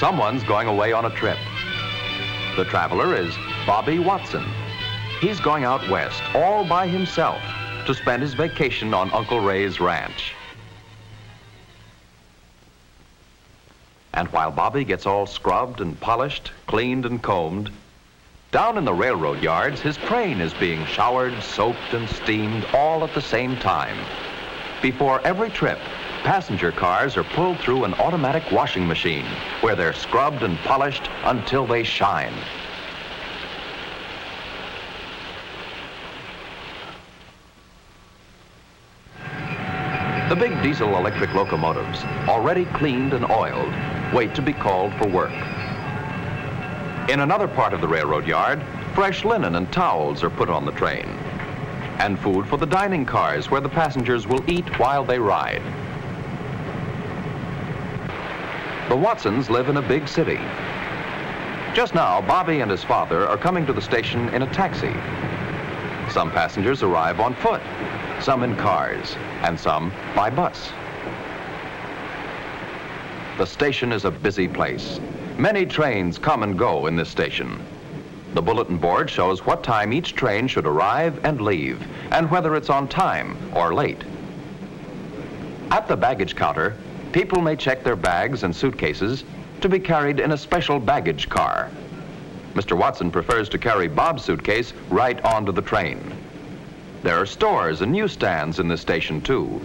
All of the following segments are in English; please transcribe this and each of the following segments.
Someone's going away on a trip. The traveler is Bobby Watson. He's going out west all by himself to spend his vacation on Uncle Ray's ranch. And while Bobby gets all scrubbed and polished, cleaned and combed, down in the railroad yards, his train is being showered, soaped, and steamed all at the same time. Before every trip, passenger cars are pulled through an automatic washing machine where they're scrubbed and polished until they shine. The big diesel-electric locomotives, already cleaned and oiled, wait to be called for work. In another part of the railroad yard, fresh linen and towels are put on the train, and food for the dining cars where the passengers will eat while they ride. The Watsons live in a big city. Just now, Bobby and his father are coming to the station in a taxi. Some passengers arrive on foot, some in cars, and some by bus. The station is a busy place. Many trains come and go in this station. The bulletin board shows what time each train should arrive and leave, and whether it's on time or late. At the baggage counter, people may check their bags and suitcases to be carried in a special baggage car. Mr. Watson prefers to carry Bob's suitcase right onto the train. There are stores and newsstands in this station, too.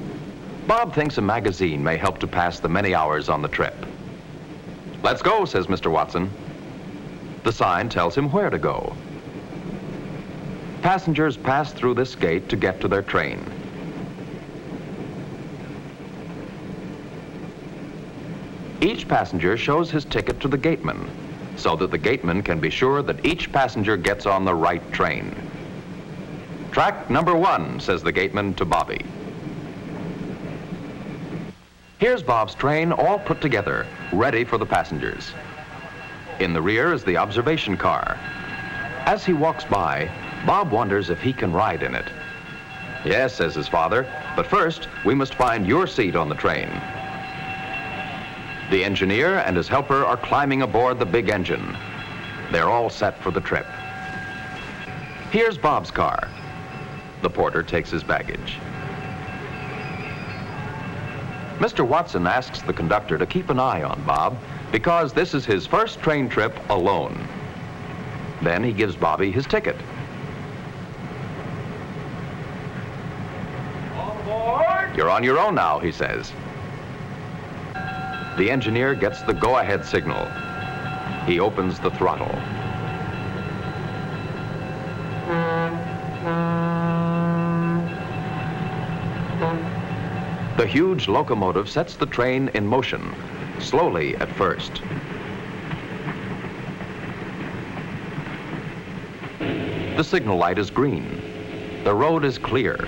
Bob thinks a magazine may help to pass the many hours on the trip. "Let's go," says Mr. Watson. The sign tells him where to go. Passengers pass through this gate to get to their train. Each passenger shows his ticket to the gateman, so that the gateman can be sure that each passenger gets on the right train. "Track number 1, says the gateman to Bobby. Here's Bob's train all put together, ready for the passengers. In the rear is the observation car. As he walks by, Bob wonders if he can ride in it. "Yes," says his father, "but first we must find your seat on the train." The engineer and his helper are climbing aboard the big engine. They're all set for the trip. Here's Bob's car. The porter takes his baggage. Mr. Watson asks the conductor to keep an eye on Bob because this is his first train trip alone. Then he gives Bobby his ticket. All aboard! "You're on your own now," he says. The engineer gets the go-ahead signal. He opens the throttle. The huge locomotive sets the train in motion, slowly at first. The signal light is green. The road is clear.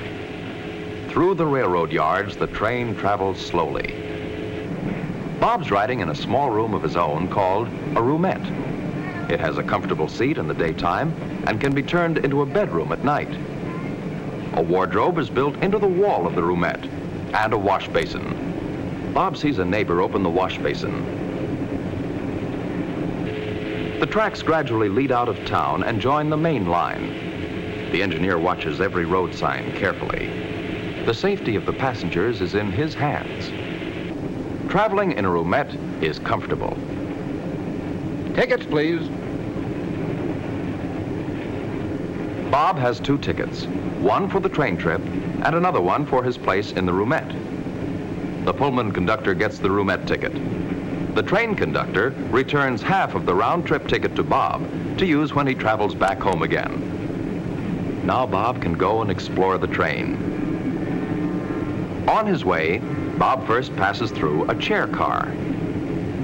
Through the railroad yards, the train travels slowly. Bob's riding in a small room of his own called a roomette. It has a comfortable seat in the daytime and can be turned into a bedroom at night. A wardrobe is built into the wall of the roomette, and a wash basin. Bob sees a neighbor open the wash basin. The tracks gradually lead out of town and join the main line. The engineer watches every road sign carefully. The safety of the passengers is in his hands. Traveling in a roomette is comfortable. Tickets, please. Bob has 2 tickets, one for the train trip and another one for his place in the roomette. The Pullman conductor gets the roomette ticket. The train conductor returns half of the round-trip ticket to Bob to use when he travels back home again. Now Bob can go and explore the train. On his way, Bob first passes through a chair car.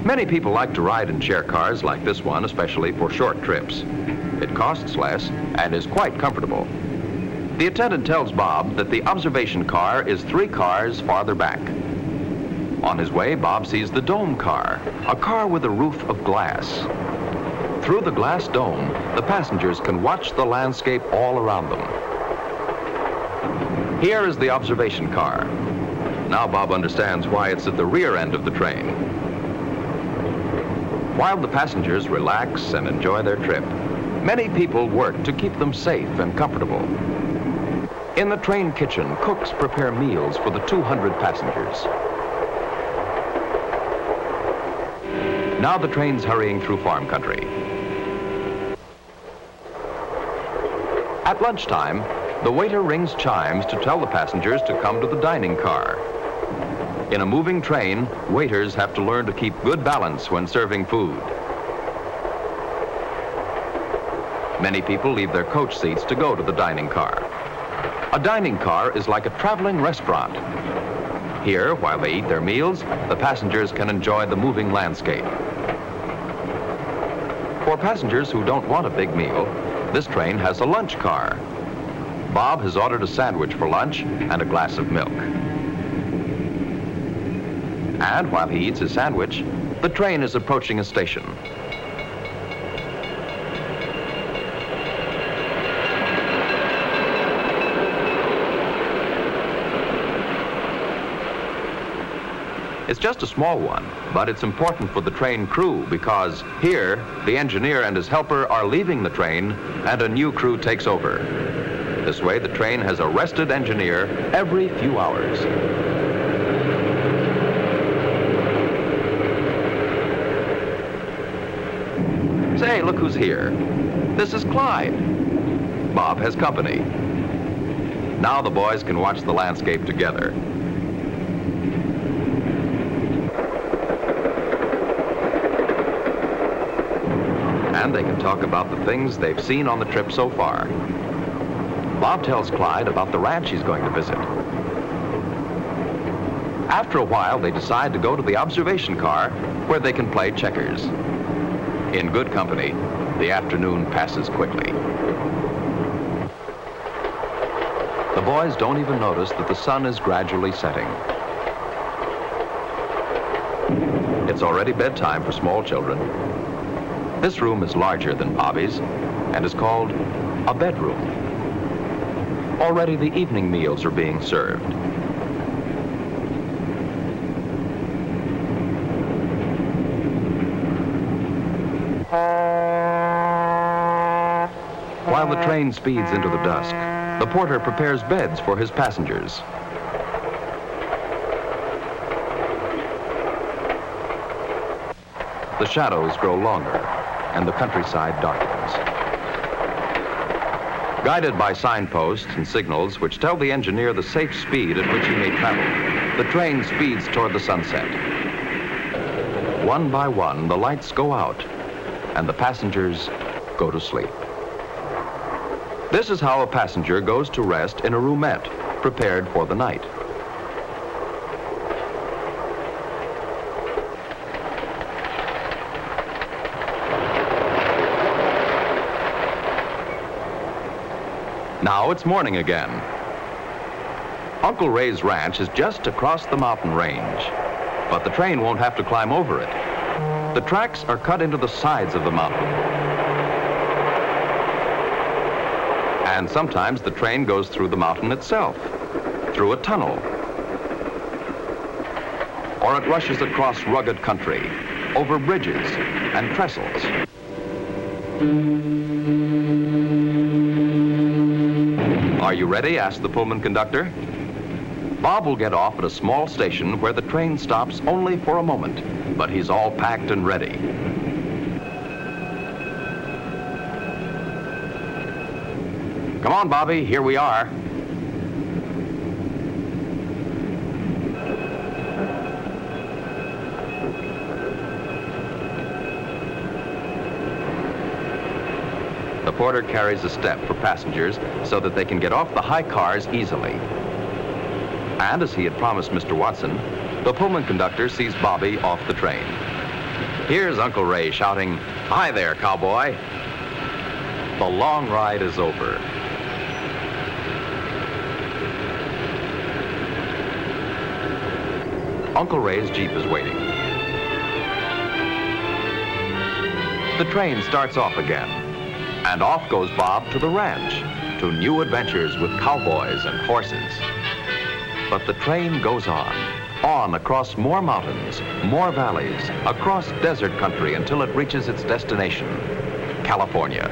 Many people like to ride in chair cars like this one, especially for short trips. It costs less and is quite comfortable. The attendant tells Bob that the observation car is 3 cars farther back. On his way, Bob sees the dome car, a car with a roof of glass. Through the glass dome, the passengers can watch the landscape all around them. Here is the observation car. Now Bob understands why it's at the rear end of the train. While the passengers relax and enjoy their trip, many people work to keep them safe and comfortable. In the train kitchen, cooks prepare meals for the 200 passengers. Now the train's hurrying through farm country. At lunchtime, the waiter rings chimes to tell the passengers to come to the dining car. In a moving train, waiters have to learn to keep good balance when serving food. Many people leave their coach seats to go to the dining car. A dining car is like a traveling restaurant. Here, while they eat their meals, the passengers can enjoy the moving landscape. For passengers who don't want a big meal, this train has a lunch car. Bob has ordered a sandwich for lunch and a glass of milk. And while he eats his sandwich, the train is approaching a station. It's just a small one, but it's important for the train crew because here, the engineer and his helper are leaving the train and a new crew takes over. This way, the train has a rested engineer every few hours. Say, look who's here. This is Clyde. Bob has company. Now the boys can watch the landscape together. And they can talk about the things they've seen on the trip so far. Bob tells Clyde about the ranch he's going to visit. After a while, they decide to go to the observation car where they can play checkers. In good company, the afternoon passes quickly. The boys don't even notice that the sun is gradually setting. It's already bedtime for small children. This room is larger than Bobby's and is called a bedroom. Already the evening meals are being served. While the train speeds into the dusk, the porter prepares beds for his passengers. The shadows grow longer, and the countryside darkens. Guided by signposts and signals which tell the engineer the safe speed at which he may travel, the train speeds toward the sunset. One by one, the lights go out, and the passengers go to sleep. This is how a passenger goes to rest in a roomette prepared for the night. Now it's morning again. Uncle Ray's ranch is just across the mountain range, but the train won't have to climb over it. The tracks are cut into the sides of the mountain. And sometimes the train goes through the mountain itself, through a tunnel. Or it rushes across rugged country, over bridges and trestles. Are you ready? Asked the Pullman conductor. Bob will get off at a small station where the train stops only for a moment, but he's all packed and ready. Come on, Bobby, here we are. The porter carries a step for passengers so that they can get off the high cars easily. And as he had promised Mr. Watson, the Pullman conductor sees Bobby off the train. Here's Uncle Ray shouting, "Hi there, cowboy." The long ride is over. Uncle Ray's Jeep is waiting. The train starts off again, and off goes Bob to the ranch, to new adventures with cowboys and horses. But the train goes on. On across more mountains, more valleys, across desert country until it reaches its destination, California.